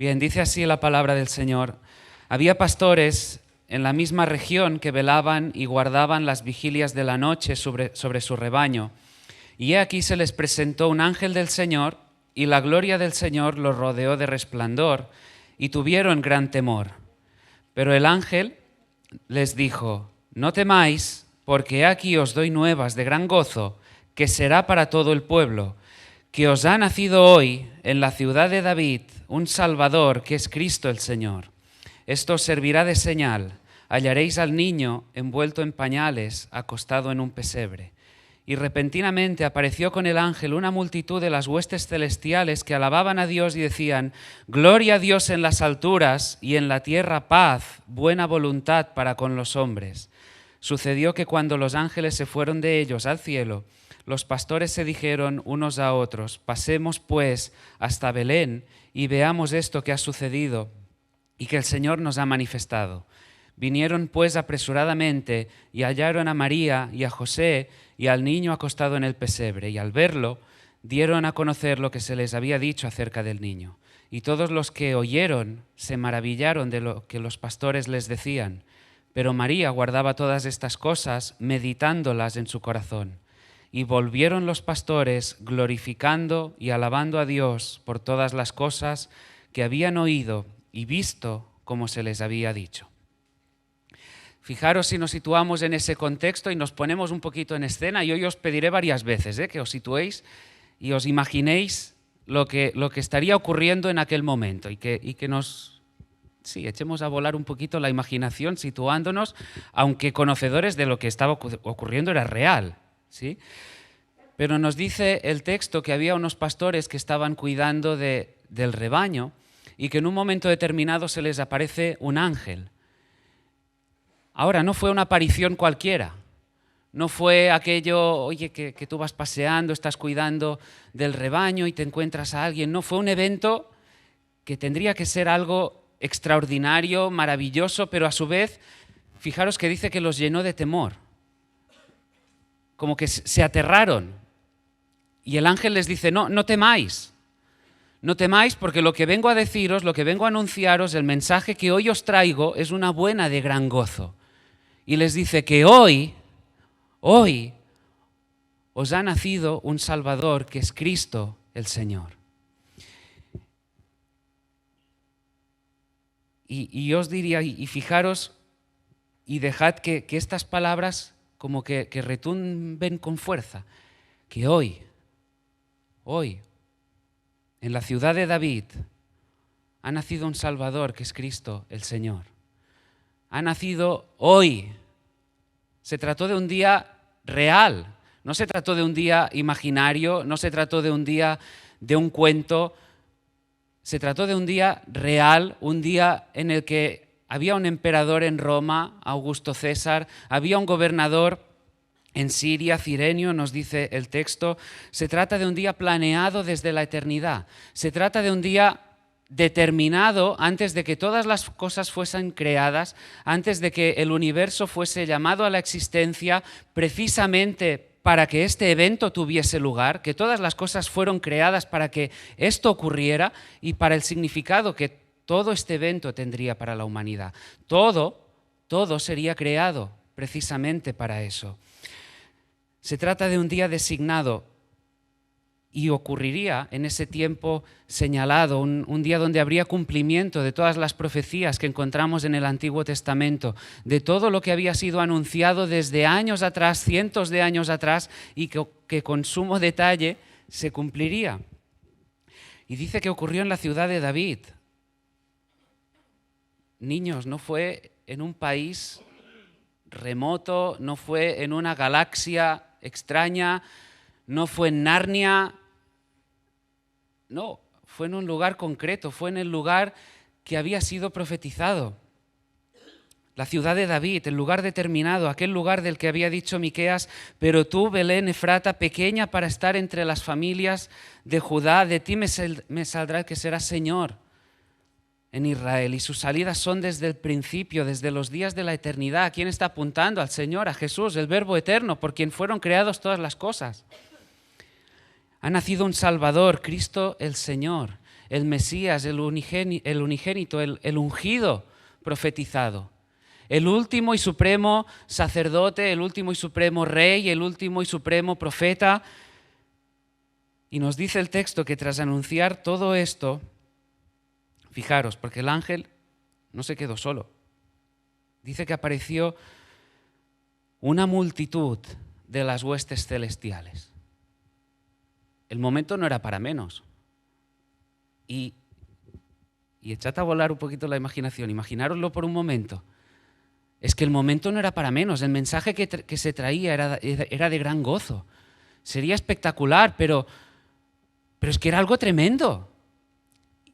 Bien, dice así la palabra del Señor. Había pastores en la misma región que velaban y guardaban las vigilias de la noche sobre su rebaño. Y he aquí se les presentó un ángel del Señor, y la gloria del Señor los rodeó de resplandor, y tuvieron gran temor. Pero el ángel les dijo: no temáis, porque he aquí os doy nuevas de gran gozo, que será para todo el pueblo, que os ha nacido hoy en la ciudad de David un Salvador, que es Cristo el Señor. Esto os servirá de señal: hallaréis al niño envuelto en pañales, acostado en un pesebre. Y repentinamente apareció con el ángel una multitud de las huestes celestiales que alababan a Dios y decían: gloria a Dios en las alturas y en la tierra paz, buena voluntad para con los hombres. Sucedió que cuando los ángeles se fueron de ellos al cielo, los pastores se dijeron unos a otros: pasemos pues hasta Belén y veamos esto que ha sucedido y que el Señor nos ha manifestado. Vinieron pues apresuradamente y hallaron a María y a José y al niño acostado en el pesebre, y al verlo dieron a conocer lo que se les había dicho acerca del niño. Y todos los que oyeron se maravillaron de lo que los pastores les decían. Pero María guardaba todas estas cosas, meditándolas en su corazón. Y volvieron los pastores glorificando y alabando a Dios por todas las cosas que habían oído y visto como se les había dicho. Fijaros si nos situamos en ese contexto y nos ponemos un poquito en escena, y hoy os pediré varias veces que os situéis y os imaginéis lo que estaría ocurriendo en aquel momento y que nos echemos a volar un poquito la imaginación situándonos, aunque conocedores de lo que estaba ocurriendo era real, ¿sí? Pero nos dice el texto que había unos pastores que estaban cuidando del rebaño y que en un momento determinado se les aparece un ángel. Ahora, no fue una aparición cualquiera, no fue aquello, oye, que tú vas paseando, estás cuidando del rebaño y te encuentras a alguien. No, fue un evento que tendría que ser algo extraordinario, maravilloso, pero a su vez, fijaros que dice que los llenó de temor, como que se aterraron. Y el ángel les dice: no temáis. No temáis, porque lo que vengo a deciros, lo que vengo a anunciaros, el mensaje que hoy os traigo es una buena de gran gozo. Y les dice que hoy os ha nacido un Salvador, que es Cristo el Señor. Y yo os diría, y fijaros, y dejad que estas palabras como que retumben con fuerza, que hoy, en la ciudad de David, ha nacido un Salvador, que es Cristo el Señor. Ha nacido hoy. Se trató de un día real, no se trató de un día imaginario, no se trató de un día de un cuento, se trató de un día real, un día en el que había un emperador en Roma, Augusto César, había un gobernador en Siria, Cirenio, nos dice el texto. Se trata de un día planeado desde la eternidad, se trata de un día determinado antes de que todas las cosas fuesen creadas, antes de que el universo fuese llamado a la existencia, precisamente para que este evento tuviese lugar, que todas las cosas fueron creadas para que esto ocurriera y para el significado que todo este evento tendría para la humanidad. Todo sería creado precisamente para eso. Se trata de un día designado y ocurriría en ese tiempo señalado, un día donde habría cumplimiento de todas las profecías que encontramos en el Antiguo Testamento, de todo lo que había sido anunciado desde años atrás, cientos de años atrás, y que con sumo detalle se cumpliría. Y dice que ocurrió en la ciudad de David. Niños, no fue en un país remoto, no fue en una galaxia extraña, no fue en Narnia. No, fue en un lugar concreto, fue en el lugar que había sido profetizado. La ciudad de David, el lugar determinado, aquel lugar del que había dicho Miqueas: pero tú, Belén Efrata, pequeña para estar entre las familias de Judá, de ti me saldrá el que será Señor en Israel. Y sus salidas son desde el principio, desde los días de la eternidad. ¿A quién está apuntando? Al Señor, a Jesús, el Verbo eterno, por quien fueron creadas todas las cosas. Ha nacido un Salvador, Cristo el Señor, el Mesías, el unigénito, el ungido profetizado. El último y supremo sacerdote, el último y supremo rey, el último y supremo profeta. Y nos dice el texto que tras anunciar todo esto, fijaros, porque el ángel no se quedó solo. Dice que apareció una multitud de las huestes celestiales. El momento no era para menos. Y echad a volar un poquito la imaginación, imaginároslo por un momento. Es que el momento no era para menos, el mensaje que se traía era de gran gozo. Sería espectacular, pero es que era algo tremendo.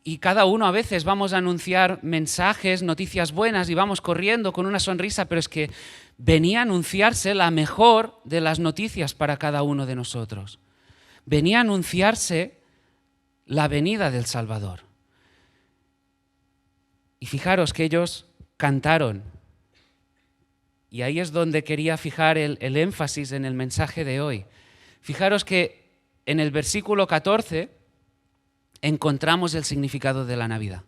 Y cada uno a veces vamos a anunciar mensajes, noticias buenas y vamos corriendo con una sonrisa, pero es que venía a anunciarse la mejor de las noticias para cada uno de nosotros. Venía a anunciarse la venida del Salvador. Y fijaros que ellos cantaron. Y ahí es donde quería fijar el énfasis en el mensaje de hoy. Fijaros que en el versículo 14 encontramos el significado de la Navidad.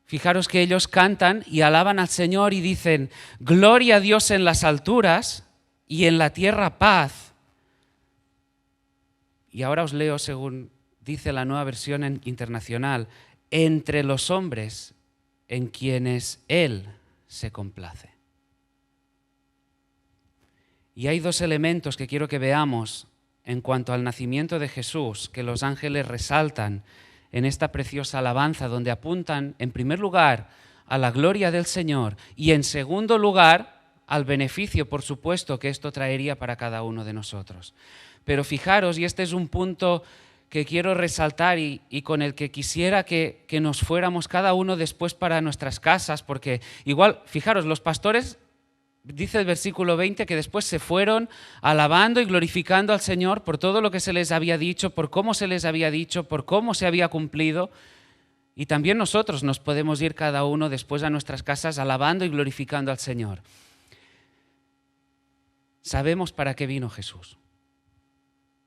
Fijaros que ellos cantan y alaban al Señor y dicen: gloria a Dios en las alturas y en la tierra paz. Y ahora os leo según dice la Nueva Versión Internacional: entre los hombres en quienes Él se complace. Y hay dos elementos que quiero que veamos en cuanto al nacimiento de Jesús, que los ángeles resaltan en esta preciosa alabanza, donde apuntan en primer lugar a la gloria del Señor y en segundo lugar al beneficio, por supuesto, que esto traería para cada uno de nosotros. Pero fijaros, y este es un punto que quiero resaltar y con el que quisiera que nos fuéramos cada uno después para nuestras casas, porque igual, fijaros, los pastores, dice el versículo 20, que después se fueron alabando y glorificando al Señor por todo lo que se les había dicho, por cómo se les había dicho, por cómo se había cumplido. Y también nosotros nos podemos ir cada uno después a nuestras casas alabando y glorificando al Señor. Sabemos para qué vino Jesús,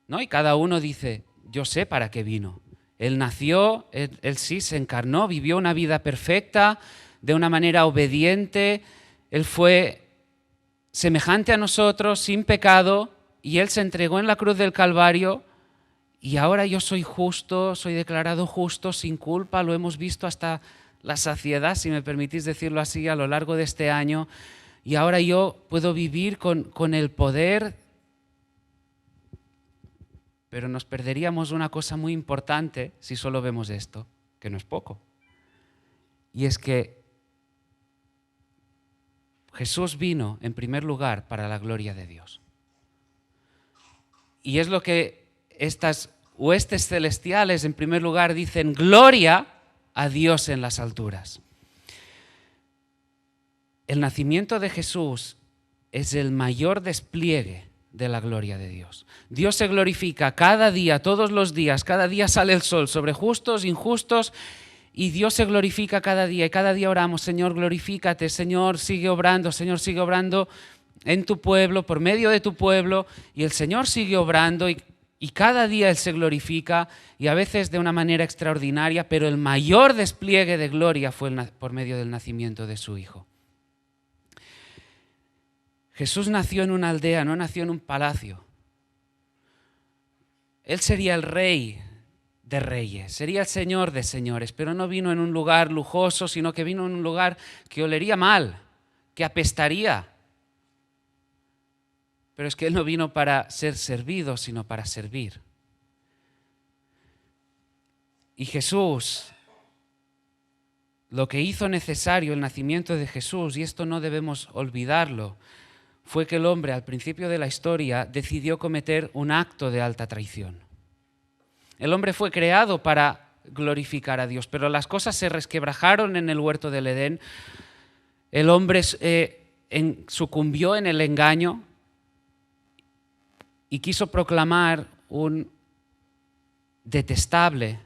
¿no? Y cada uno dice: yo sé para qué vino. Él nació, él sí se encarnó, vivió una vida perfecta, de una manera obediente. Él fue semejante a nosotros, sin pecado, y Él se entregó en la cruz del Calvario, y ahora yo soy justo, soy declarado justo, sin culpa. Lo hemos visto hasta la saciedad, si me permitís decirlo así, a lo largo de este año, y ahora yo puedo vivir con el poder. Pero nos perderíamos una cosa muy importante si solo vemos esto, que no es poco, y es que Jesús vino en primer lugar para la gloria de Dios. Y es lo que estas huestes celestiales en primer lugar dicen: gloria a Dios en las alturas. El nacimiento de Jesús es el mayor despliegue de la gloria de Dios. Dios se glorifica cada día, todos los días, cada día sale el sol sobre justos, injustos, y Dios se glorifica cada día, y cada día oramos: Señor, glorifícate, Señor, sigue obrando en tu pueblo, por medio de tu pueblo, y el Señor sigue obrando, y cada día Él se glorifica, y a veces de una manera extraordinaria, pero el mayor despliegue de gloria fue por medio del nacimiento de su Hijo. Jesús nació en una aldea, no nació en un palacio. Él sería el Rey de reyes, sería el Señor de señores, pero no vino en un lugar lujoso, sino que vino en un lugar que olería mal, que apestaría. Pero es que Él no vino para ser servido, sino para servir. Y Jesús, lo que hizo necesario el nacimiento de Jesús, y esto no debemos olvidarlo, fue que el hombre al principio de la historia decidió cometer un acto de alta traición. El hombre fue creado para glorificar a Dios, pero las cosas se resquebrajaron en el huerto del Edén. El hombre sucumbió en el engaño y quiso proclamar un detestable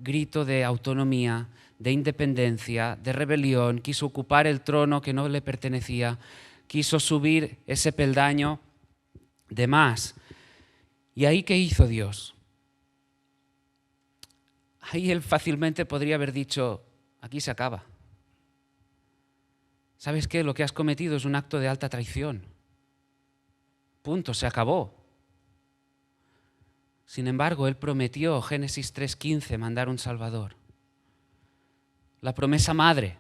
grito de autonomía, de independencia, de rebelión. Quiso ocupar el trono que no le pertenecía, quiso subir ese peldaño de más. ¿Y ahí qué hizo Dios? Ahí él fácilmente podría haber dicho, aquí se acaba. ¿Sabes qué? Lo que has cometido es un acto de alta traición. Punto, se acabó. Sin embargo, él prometió, Génesis 3:15, mandar un Salvador. La promesa madre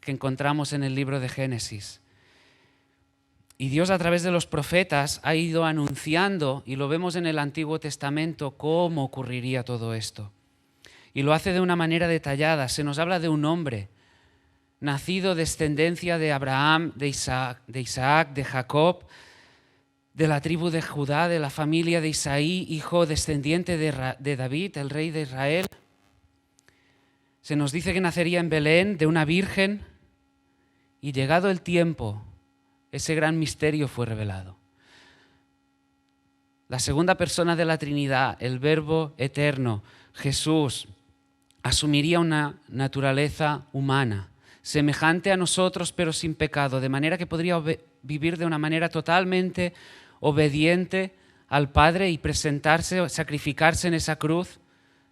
que encontramos en el libro de Génesis. Y Dios a través de los profetas ha ido anunciando, y lo vemos en el Antiguo Testamento, cómo ocurriría todo esto. Y lo hace de una manera detallada. Se nos habla de un hombre nacido descendencia de Abraham, de Isaac, de Jacob, de la tribu de Judá, de la familia de Isaí, hijo descendiente de David, el rey de Israel. Se nos dice que nacería en Belén de una virgen, y llegado el tiempo, ese gran misterio fue revelado. La segunda persona de la Trinidad, el Verbo eterno, Jesús, asumiría una naturaleza humana, semejante a nosotros pero sin pecado, de manera que podría vivir de una manera totalmente obediente al Padre y presentarse, sacrificarse en esa cruz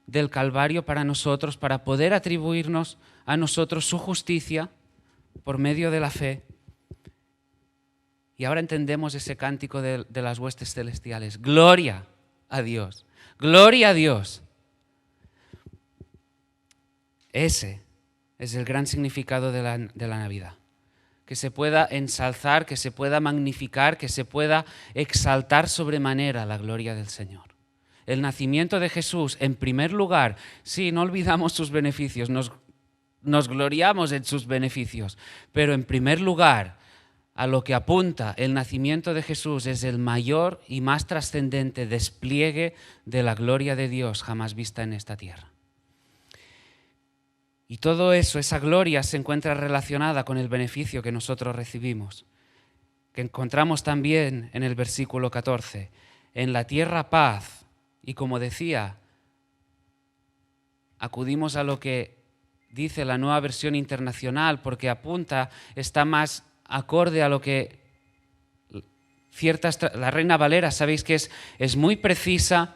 del Calvario para nosotros, para poder atribuirnos a nosotros su justicia por medio de la fe. Y ahora entendemos ese cántico de las huestes celestiales. Gloria a Dios, gloria a Dios. Ese es el gran significado de la Navidad. Que se pueda ensalzar, que se pueda magnificar, que se pueda exaltar sobremanera la gloria del Señor. El nacimiento de Jesús, en primer lugar, sí, no olvidamos sus beneficios, nos gloriamos en sus beneficios, pero en primer lugar, a lo que apunta el nacimiento de Jesús es el mayor y más trascendente despliegue de la gloria de Dios jamás vista en esta tierra. Y todo eso, esa gloria se encuentra relacionada con el beneficio que nosotros recibimos, que encontramos también en el versículo 14. En la tierra paz, y como decía, acudimos a lo que dice la Nueva Versión Internacional porque apunta, está más acorde a lo que la Reina Valera, sabéis que es muy precisa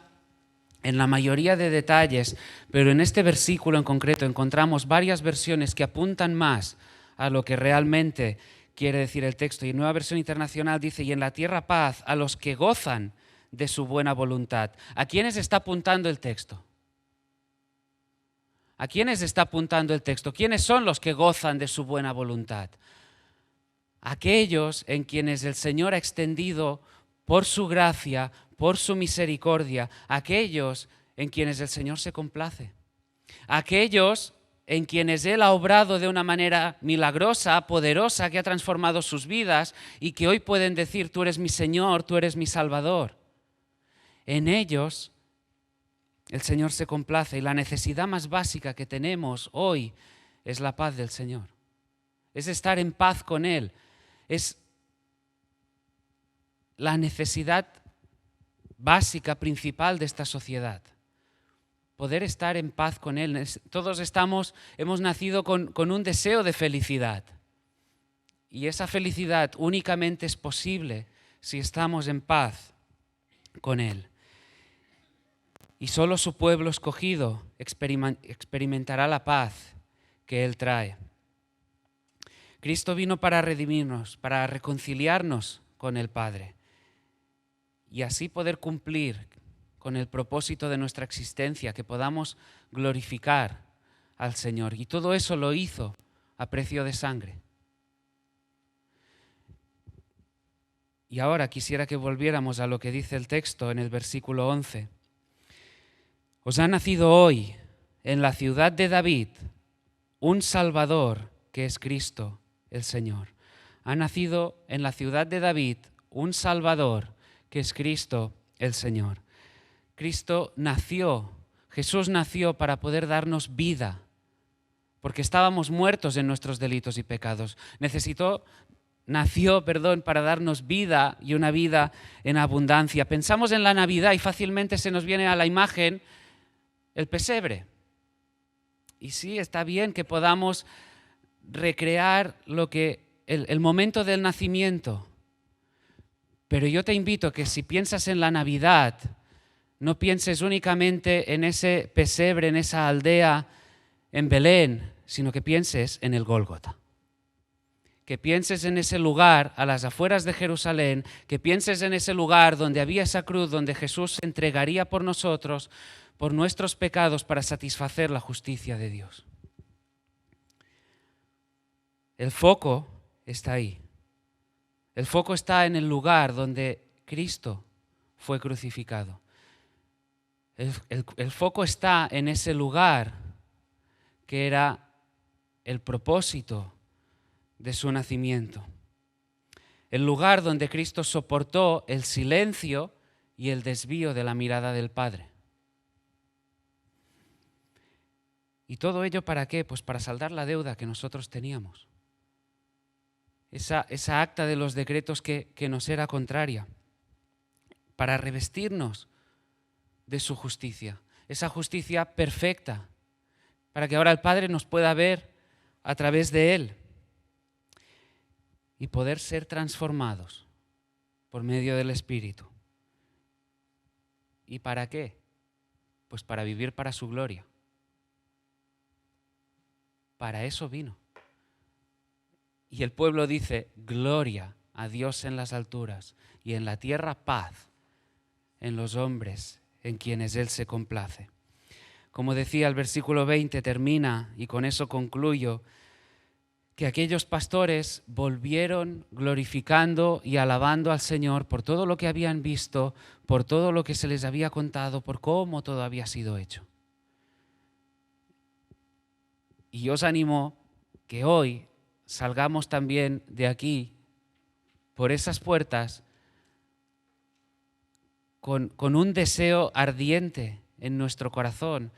en la mayoría de detalles, pero en este versículo en concreto encontramos varias versiones que apuntan más a lo que realmente quiere decir el texto. Y en Nueva Versión Internacional dice, y en la tierra paz a los que gozan de su buena voluntad. ¿A quiénes está apuntando el texto? ¿A quiénes está apuntando el texto? ¿Quiénes son los que gozan de su buena voluntad? Aquellos en quienes el Señor ha extendido por su gracia, por su misericordia, aquellos en quienes el Señor se complace, aquellos en quienes Él ha obrado de una manera milagrosa, poderosa, que ha transformado sus vidas y que hoy pueden decir, tú eres mi Señor, tú eres mi Salvador. En ellos el Señor se complace y la necesidad más básica que tenemos hoy es la paz del Señor. Es estar en paz con Él. Es la necesidad básica, principal de esta sociedad. Poder estar en paz con Él. Todos hemos nacido con un deseo de felicidad. Y esa felicidad únicamente es posible si estamos en paz con Él. Y solo su pueblo escogido experimentará la paz que Él trae. Cristo vino para redimirnos, para reconciliarnos con el Padre y así poder cumplir con el propósito de nuestra existencia, que podamos glorificar al Señor. Y todo eso lo hizo a precio de sangre. Y ahora quisiera que volviéramos a lo que dice el texto en el versículo 11. Os ha nacido hoy en la ciudad de David un Salvador que es Cristo el Señor. Ha nacido en la ciudad de David un Salvador que es Cristo el Señor. Cristo nació, Jesús nació para poder darnos vida, porque estábamos muertos en nuestros delitos y pecados. Nació para darnos vida y una vida en abundancia. Pensamos en la Navidad y fácilmente se nos viene a la imagen el pesebre. Y sí, está bien que podamos recrear el momento del nacimiento. Pero yo te invito a que si piensas en la Navidad, no pienses únicamente en ese pesebre, en esa aldea, en Belén, sino que pienses en el Gólgota. Que pienses en ese lugar a las afueras de Jerusalén, que pienses en ese lugar donde había esa cruz, donde Jesús se entregaría por nosotros, por nuestros pecados, para satisfacer la justicia de Dios. El foco está ahí. El foco está en el lugar donde Cristo fue crucificado. El foco está en ese lugar que era el propósito de su nacimiento. El lugar donde Cristo soportó el silencio y el desvío de la mirada del Padre. ¿Y todo ello para qué? Pues para saldar la deuda que nosotros teníamos. Esa acta de los decretos que nos era contraria. Para revestirnos de su justicia. Esa justicia perfecta. Para que ahora el Padre nos pueda ver a través de Él. Y poder ser transformados por medio del Espíritu. ¿Y para qué? Pues para vivir para su gloria. Para eso vino. Y el pueblo dice, gloria a Dios en las alturas y en la tierra paz en los hombres en quienes Él se complace. Como decía el versículo 20, termina, y con eso concluyo, que aquellos pastores volvieron glorificando y alabando al Señor por todo lo que habían visto, por todo lo que se les había contado, por cómo todo había sido hecho. Y yo os animo que hoy salgamos también de aquí, por esas puertas, con un deseo ardiente en nuestro corazón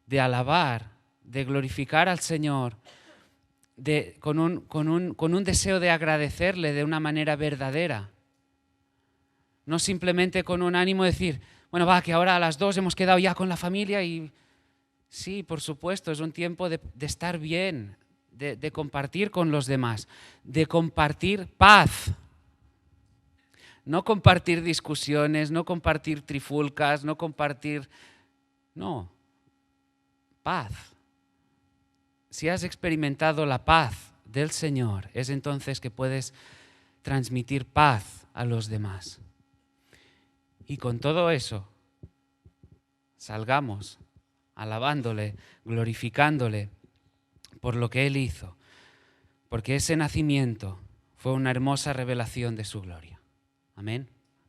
de alabar, de glorificar al Señor, con un deseo de agradecerle de una manera verdadera. No simplemente con un ánimo de decir, bueno, que ahora a las 2 hemos quedado ya con la familia y sí, por supuesto, es un tiempo de estar bien, de compartir con los demás, de compartir paz. No compartir discusiones, no compartir trifulcas, no, paz. Si has experimentado la paz del Señor, es entonces que puedes transmitir paz a los demás. Y con todo eso, salgamos alabándole, glorificándole por lo que Él hizo, porque ese nacimiento fue una hermosa revelación de su gloria. Amén.